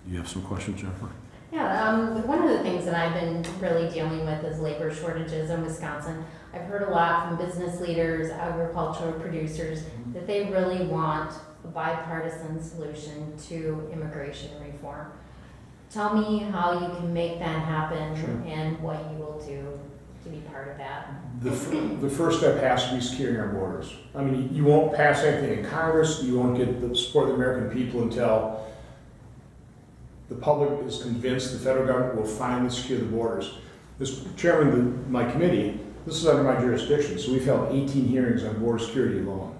You have some questions, Jennifer? Yeah, one of the things that I've been really dealing with is labor shortages in Wisconsin. I've heard a lot from business leaders, agricultural producers, that they really want a bipartisan solution to immigration reform. Tell me how you can make that happen. Sure. And what you will do to be part of that. The first step has to be securing our borders. I mean, you won't pass anything in Congress, you won't get the support of the American people until the public is convinced the federal government will finally secure the borders. As chairman of my committee, this is under my jurisdiction, so we've held 18 hearings on border security alone.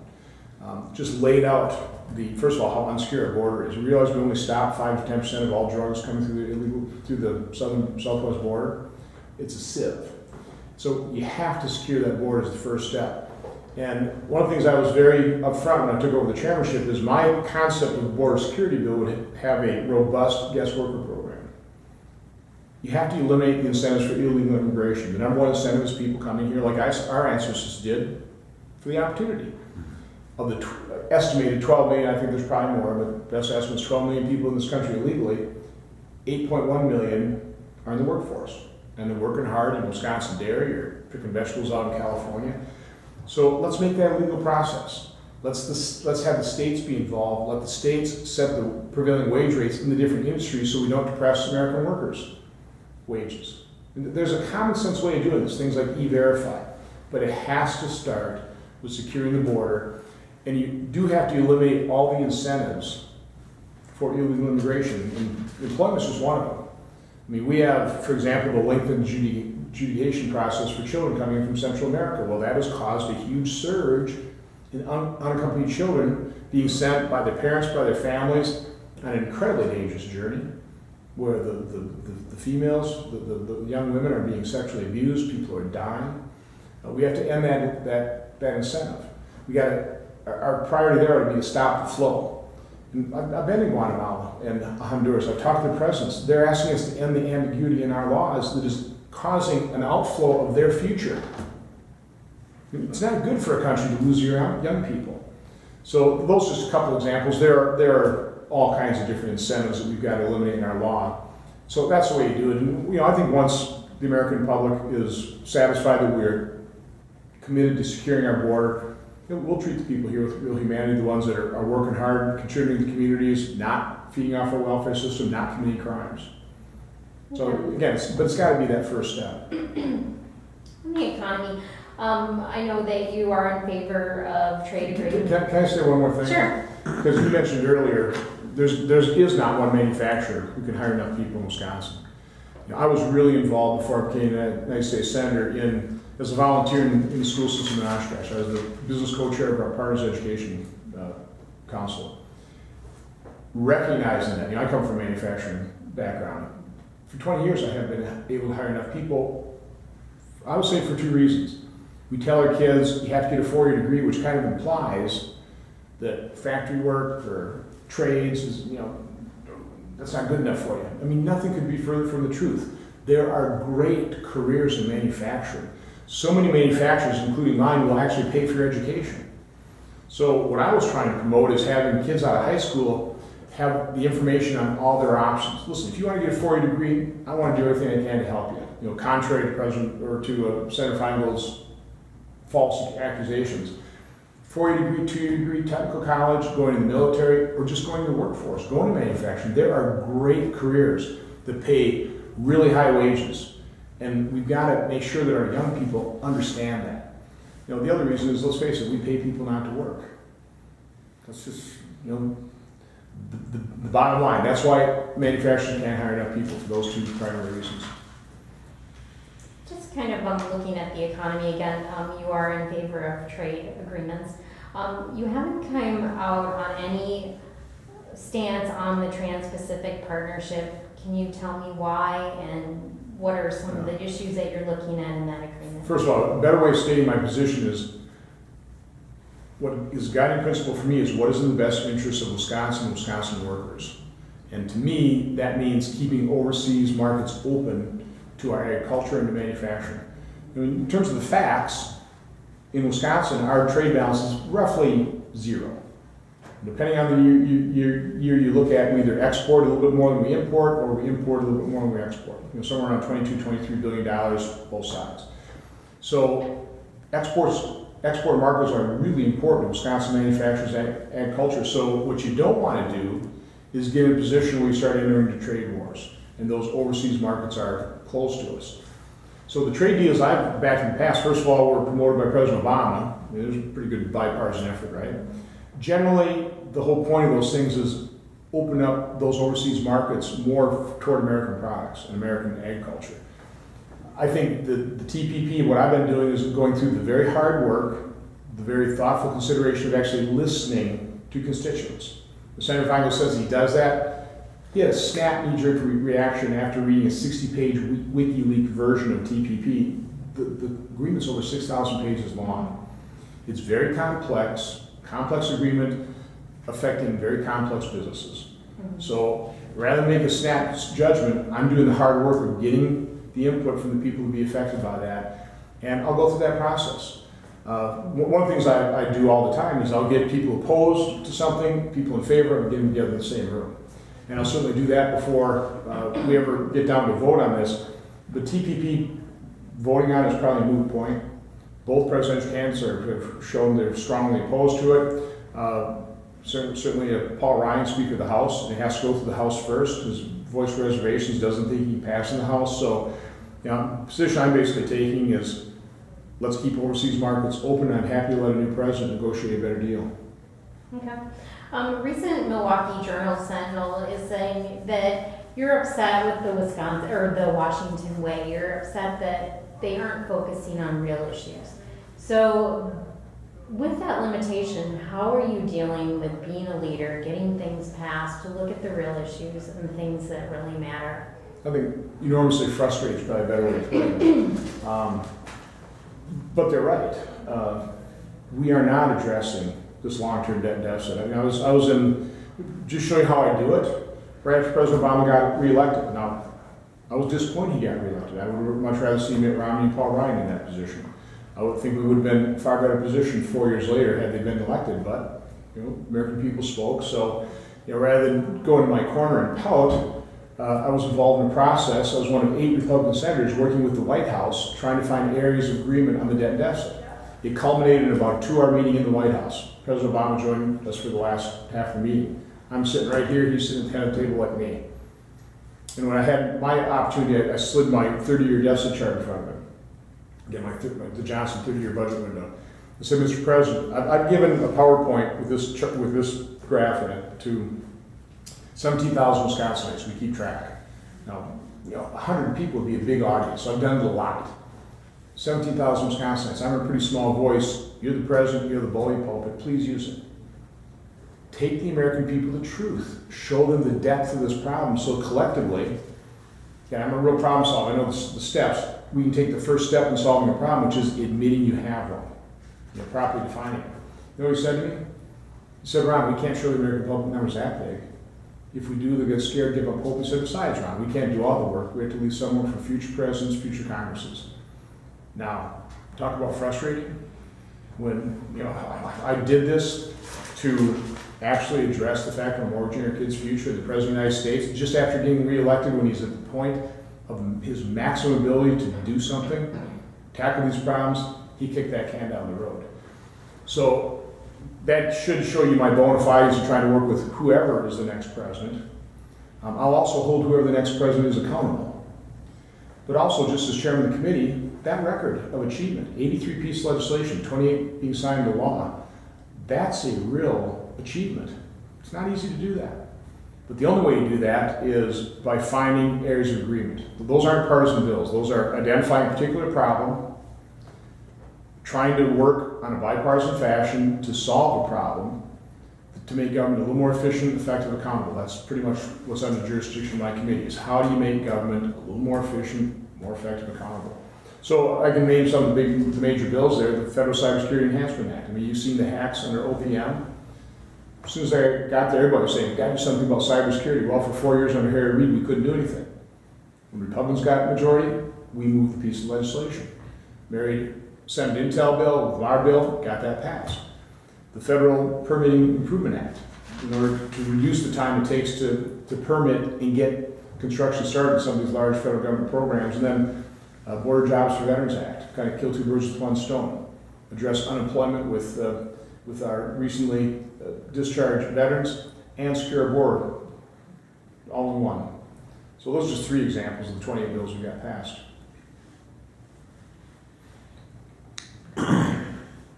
Just laid out first of all, how unsecure our border is. We realize we only stop 5 to 10% of all drugs coming through the southwest border. It's a sieve. So you have to secure that border as the first step. And one of the things I was very upfront when I took over the chairmanship is my concept of the border security bill would have a robust guest worker program. You have to eliminate the incentives for illegal immigration. The number one incentive is people coming here, like our ancestors did, for the opportunity. Of the estimated 12 million, I think there's probably more, but best estimate is 12 million people in this country illegally, 8.1 million are in the workforce. And they're working hard in Wisconsin dairy or picking vegetables out in California. So let's make that a legal process. Let's have the states be involved. Let the states set the prevailing wage rates in the different industries so we don't depress American workers' wages. And there's a common sense way of doing this, things like E-Verify, but it has to start with securing the border. And you do have to eliminate all the incentives for illegal immigration. And employment is just one of them. I mean, we have, for example, the lengthened adjudication process for children coming in from Central America. Well, that has caused a huge surge in unaccompanied children being sent by their parents, by their families, on an incredibly dangerous journey where the females, the young women are being sexually abused, people are dying. We have to end that incentive. Our priority there ought to be to stop the flow. And I've been in Guatemala and Honduras. I've talked to the presidents. They're asking us to end the ambiguity in our laws that is causing an outflow of their future. It's not good for a country to lose your young people. So those are just a couple examples. There are all kinds of different incentives that we've got to eliminate in our law. So that's the way you do it. And I think once the American public is satisfied that we're committed to securing our border, we'll treat the people here with real humanity, the ones that are working hard, contributing to communities, not feeding off our welfare system, not committing crimes. So again, it's got to be that first step. In the economy, I know that you are in favor of trade agreements. Can I say one more thing? Sure. Because you mentioned earlier, there is not one manufacturer who can hire enough people in Wisconsin. I was really involved before I became a United States Senator as a volunteer in the school system in Oshkosh. I was the business co-chair of our Partners Education Council. Recognizing that, I come from a manufacturing background. For 20 years, I have been able to hire enough people, I would say for 2 reasons. We tell our kids you have to get a 4-year degree, which kind of implies that factory work or trades is, that's not good enough for you. I mean, nothing could be further from the truth. There are great careers in manufacturing. So many manufacturers, including mine, will actually pay for your education. So what I was trying to promote is having kids out of high school have the information on all their options. Listen, if you want to get a 4-year degree, I want to do everything I can to help you. Contrary to President or to Senator Feingold's false accusations. 4-year degree, 2-year degree, technical college, going to the military, or just going to the workforce, going to manufacturing. There are great careers that pay really high wages. And we've got to make sure that our young people understand that. The other reason is, let's face it, we pay people not to work. That's just, the bottom line. That's why manufacturing can't hire enough people, for those 2 primary reasons. Just kind of looking at the economy again, you are in favor of trade agreements. You haven't come out on any stance on the Trans-Pacific Partnership. Can you tell me why and what are some of the issues that you're looking at in that agreement? First of all, a better way of stating my position is, what is a guiding principle for me is what is in the best interest of Wisconsin and Wisconsin workers. And to me, that means keeping overseas markets open to our agriculture and to manufacturing. In terms of the facts, in Wisconsin, our trade balance is roughly 0. Depending on the year you look at, we either export a little bit more than we import, or we import a little bit more than we export. Somewhere around $22–23 billion, both sides. So export markets are really important to Wisconsin manufacturers and agriculture. So what you don't want to do is get in a position where you start entering into trade wars, and those overseas markets are close to us. So the trade deals I've back in the past, first of all, were promoted by President Obama. It was a pretty good bipartisan effort, right? Generally, the whole point of those things is open up those overseas markets more toward American products and American agriculture. I think the TPP, what I've been doing is going through the very hard work, the very thoughtful consideration of actually listening to constituents. Senator Feingold says he does that. He had a snap knee-jerk reaction after reading a 60-page WikiLeaks version of TPP. The agreement's over 6,000 pages long. It's very complex agreement affecting very complex businesses. So rather than make a snap judgment, I'm doing the hard work of getting the input from the people who be affected by that, and I'll go through that process. One of the things I do all the time is I'll get people opposed to something, people in favor, and get them together in the same room. And I'll certainly do that before we ever get down to vote on this. The TPP voting on it is probably a moot point. Both presidential candidates have shown they're strongly opposed to it. Certainly Paul Ryan, Speaker of the House, and it has to go through the House first. His voice reservations doesn't think he can pass in the House. So, the position I'm basically taking is let's keep overseas markets open. I'm happy to let a new president negotiate a better deal. Okay. Recent Milwaukee Journal Sentinel is saying that you're upset with the Wisconsin or the Washington way. You're upset that they aren't focusing on real issues. So, with that limitation, how are you dealing with being a leader, getting things passed, to look at the real issues and things that really matter? I think enormously frustrated is probably a better way to put it. But they're right. We are not addressing this long-term debt deficit. I mean, I was in, just showing how I do it, right after President Obama got reelected. Now, I was disappointed he got reelected. I would much rather see Mitt Romney and Paul Ryan in that position. I would think we would have been in a far better position 4 years later had they been elected, but American people spoke. So, rather than go into my corner and pout, I was involved in a process. I was one of 8 Republican senators working with the White House, trying to find areas of agreement on the debt deficit. It culminated in about a 2-hour meeting in the White House. President Obama joined us for the last half of the meeting. I'm sitting right here, he's sitting at the head of the table like me. And when I had my opportunity, I slid my 30-year deficit chart in front of him. Again, the Johnson 30-year budget window. I said, Mr. President, I've given a PowerPoint with this graph in it to 17,000 Wisconsinites. We keep track. Now, 100 people would be a big audience, so I've done it a lot. 17,000 Wisconsinites. I'm a pretty small voice. You're the president, you're the bully pulpit. Please use it. Take the American people the truth. Show them the depth of this problem so collectively, I'm a real problem solver. I know the steps. We can take the first step in solving a problem, which is admitting you have one. Properly defining it. You know what he said to me? He said, Ron, we can't show the American public numbers that big. If we do, they'll get scared, give up hope. He said, besides, Ron, we can't do all the work. We have to leave some work for future presidents, future Congresses. Now, talk about frustrating. When I did this to actually address the fact of mortgaging our kids' future, the President of the United States, just after getting reelected, when he's at the point of his maximum ability to do something, tackle these problems, he kicked that can down the road. So that should show you my bona fides in trying to work with whoever is the next president. I'll also hold whoever the next president is accountable. But also, just as chairman of the committee, that record of achievement, 83 pieces of legislation, 28 being signed into law, that's a real achievement. It's not easy to do that. But the only way to do that is by finding areas of agreement. Those aren't partisan bills. Those are identifying a particular problem, trying to work on a bipartisan fashion to solve a problem, to make government a little more efficient, effective, accountable. That's pretty much what's under the jurisdiction of my committee, is how do you make government a little more efficient, more effective, accountable. So I can name some of the major bills there. The Federal Cybersecurity Enhancement Act. I mean, you've seen the hacks under OPM. As soon as I got there, everybody was saying, we've got to do something about cybersecurity. Well, for 4 years under Harry Reid, we couldn't do anything. When Republicans got majority, we moved the piece of legislation. Married Senate Intel bill with our bill, got that passed. The Federal Permitting Improvement Act. in order to reduce the time it takes to permit and get construction started in some of these large federal government programs. And then Border Jobs for Veterans Act, kind of kill two birds with one stone. Address unemployment with our recently discharged veterans and secure our border, all in one. So those are just 3 examples of the 28 bills we got passed. I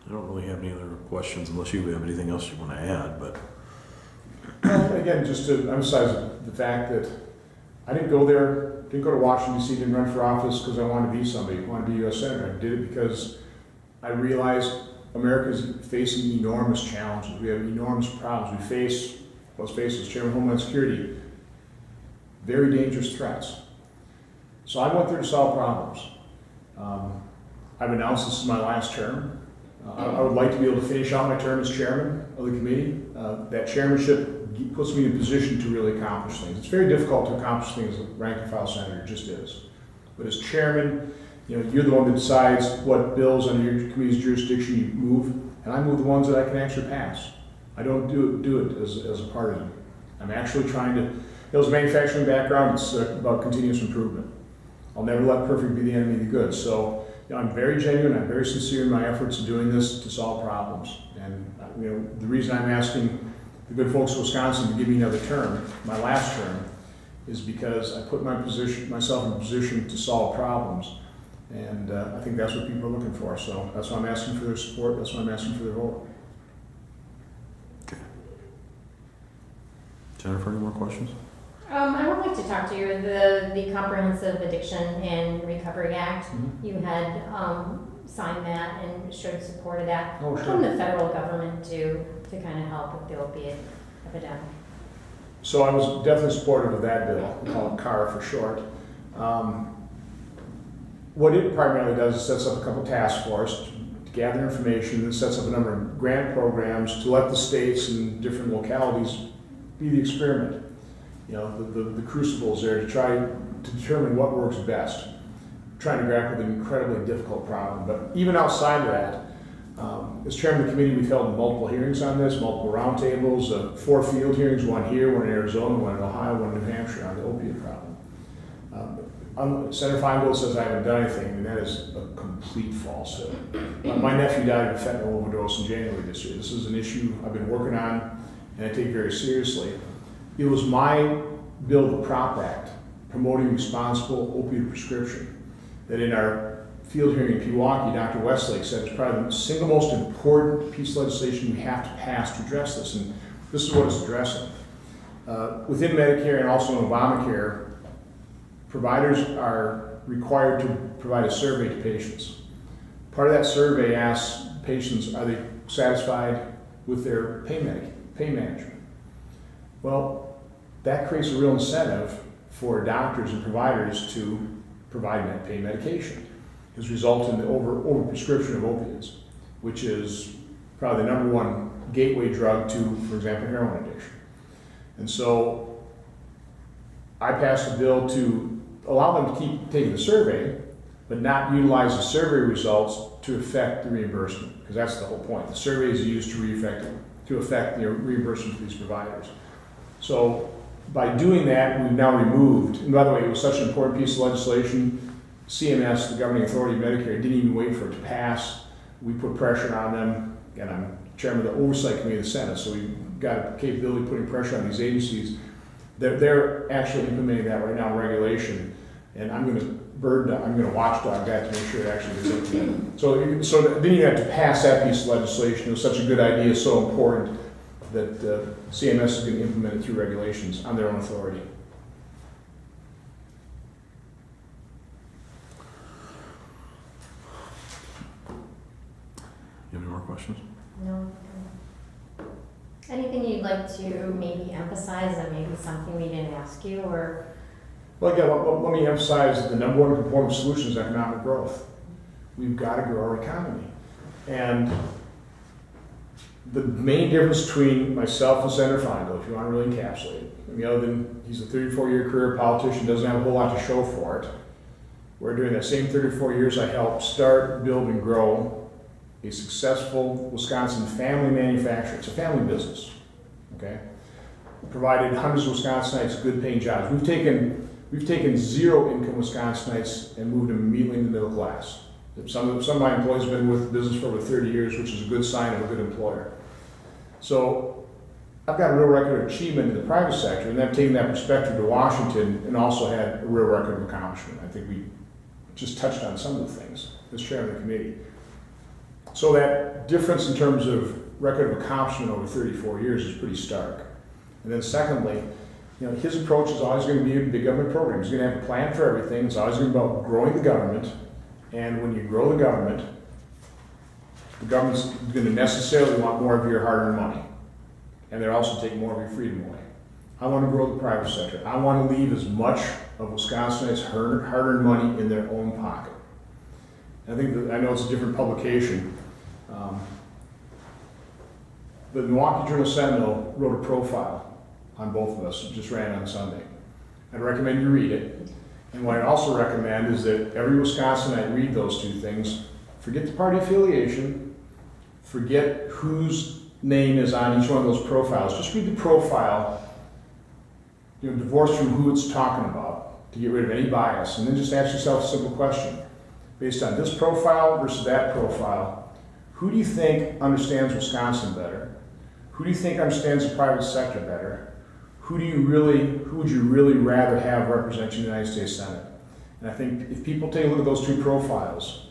don't really have any other questions unless you have anything else you want to add, but Well, again, just to emphasize the fact that I didn't go there, didn't go to Washington D.C., didn't run for office because I wanted to be somebody, wanted to be a U.S. Senator. I did it because I realized America is facing enormous challenges. We have enormous problems. We face, let's face it, as Chairman of Homeland Security, very dangerous threats. So I went there to solve problems. I've announced this is my last term. I would like to be able to finish out my term as chairman of the committee. That chairmanship puts me in a position to really accomplish things. It's very difficult to accomplish things as a rank and file senator, it just is. But as chairman, you're the one that decides what bills under your committee's jurisdiction you move, and I move the ones that I can actually pass. I don't do it as a partisan. I'm actually trying to, as a manufacturing background, it's about continuous improvement. I'll never let perfect be the enemy of the good. So I'm very genuine, I'm very sincere in my efforts in doing this to solve problems. And the reason I'm asking the good folks of Wisconsin to give me another term, my last term, is because I put myself in a position to solve problems. And I think that's what people are looking for. So that's why I'm asking for their support, that's why I'm asking for their vote. okay. Jennifer, any more questions? I would like to talk to you, the Comprehensive Addiction and Recovery Act. Mm-hmm. You had signed that and showed support of that. Oh, What sure. can the federal government do to kind of help with the opiate epidemic? So I was definitely supportive of that bill, we call it CAR for short. What it primarily does is sets up a couple task forces to gather information, and sets up a number of grant programs to let the states and different localities be the experiment. The crucibles there to try to determine what works best. Trying to grapple with an incredibly difficult problem. But even outside of that, as chairman of the committee, we've held multiple hearings on this, multiple roundtables, 4 field hearings, 1 here, 1 in Arizona, 1 in Ohio, 1 in New Hampshire on the opiate problem. Senator Feingold says I haven't done anything, and that is a complete falsehood. My nephew died of a fentanyl overdose in January this year. This is an issue I've been working on and I take very seriously. It was my bill, the PROP Act, promoting responsible opioid prescription, that in our field hearing in Pewaukee, Dr. Westlake said it's probably the single most important piece of legislation we have to pass to address this, and this is what it's addressing. Within Medicare and also in Obamacare, providers are required to provide a survey to patients. Part of that survey asks patients, are they satisfied with their pain management? Well, that creates a real incentive for doctors and providers to provide pain medication. Has resulted in the overprescription of opiates, which is probably the #1 gateway drug to, for example, heroin addiction. And so I passed a bill to allow them to keep taking the survey, but not utilize the survey results to affect the reimbursement, because that's the whole point. The survey is used to affect the reimbursement for these providers. So by doing that, we've now removed, and by the way, it was such an important piece of legislation, CMS, the governing authority of Medicare, didn't even wait for it to pass. We put pressure on them, and I'm chairman of the Oversight Committee of the Senate, so we've got a capability of putting pressure on these agencies. They're actually implementing that right now in regulation, and I'm going to watchdog that to make sure it actually gets implemented. So then you have to pass that piece of legislation. It was such a good idea, so important, that CMS is going to implement it through regulations on their own authority. You have any more questions? No. Anything you'd like to maybe emphasize, or maybe something we didn't ask you, or? Well, again, let me emphasize that the #1 component of solution is economic growth. We've got to grow our economy. And the main difference between myself and Senator Feingold, if you want to really encapsulate it, other than he's a 34-year career politician, doesn't have a whole lot to show for it, where during that same 34 years I helped start, build, and grow a successful Wisconsin family manufacturer. It's a family business, okay? provided hundreds of Wisconsinites good paying jobs. We've taken zero income Wisconsinites and moved them immediately into the middle class. Some of my employees have been with the business for over 30 years, which is a good sign of a good employer. So I've got a real record of achievement in the private sector, and then I've taken that perspective to Washington and also had a real record of accomplishment. I think we just touched on some of the things as chairman of the committee. So that difference in terms of record of accomplishment over 34 years is pretty stark. And then secondly, his approach is always going to be a big government program. He's going to have a plan for everything. It's always going to be about growing the government. And when you grow the government's going to necessarily want more of your hard-earned money. And they're also taking more of your freedom away. I want to grow the private sector. I want to leave as much of Wisconsinites' hard-earned money in their own pocket. I know it's a different publication, but the Milwaukee Journal-Sentinel wrote a profile on both of us. It just ran on Sunday. I'd recommend you read it. And what I'd also recommend is that every Wisconsinite read those two things. Forget the party affiliation. Forget whose name is on each one of those profiles. Just read the profile, divorced from who it's talking about, to get rid of any bias. And then just ask yourself a simple question. Based on this profile versus that profile, who do you think understands Wisconsin better? Who do you think understands the private sector better? Who would you really rather have represent you in the United States Senate? And I think if people take a look at those two profiles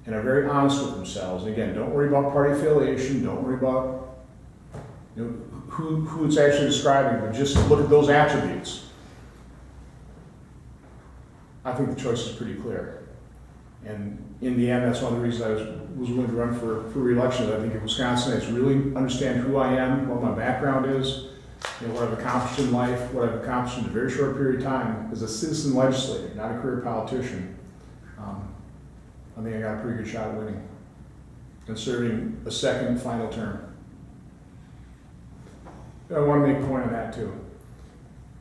and are very honest with themselves, and again, don't worry about party affiliation, don't worry about who it's actually describing, but just look at those attributes. I think the choice is pretty clear. And in the end, that's one of the reasons I was willing to run for re-election. I think if Wisconsinites really understand who I am, what my background is, what I've accomplished in life, what I've accomplished in a very short period of time as a citizen legislator, not a career politician, I think I got a pretty good shot at winning and serving a second final term. I want to make a point on that too.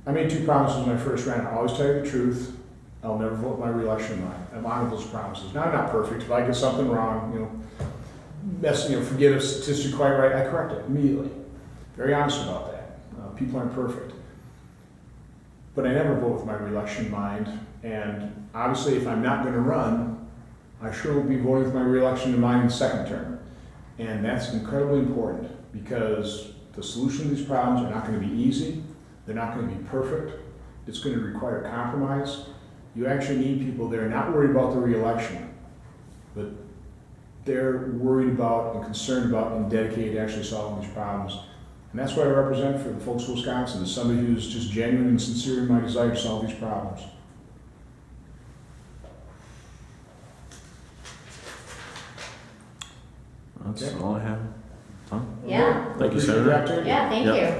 I made two promises when I first ran. I'll always tell you the truth. I'll never vote my re-election line. I've honored those promises. Now, I'm not perfect. If I get something wrong, forget a statistic quite right, I correct it immediately. Very honest about that. People aren't perfect. But I never vote with my re-election in mind. And obviously, if I'm not going to run, I sure will be voting with my re-election in mind in the second term. And that's incredibly important because the solution to these problems are not going to be easy. They're not going to be perfect. It's going to require compromise. You actually need people that are not worried about the re-election, but they're worried about and concerned about and dedicated to actually solving these problems. And that's what I represent for the folks of Wisconsin, is somebody who's just genuine and sincere in my desire to solve these problems. That's all I have. Tom? Yeah. Thank you, Appreciate the Senator. opportunity. Yeah, thank Yep. you.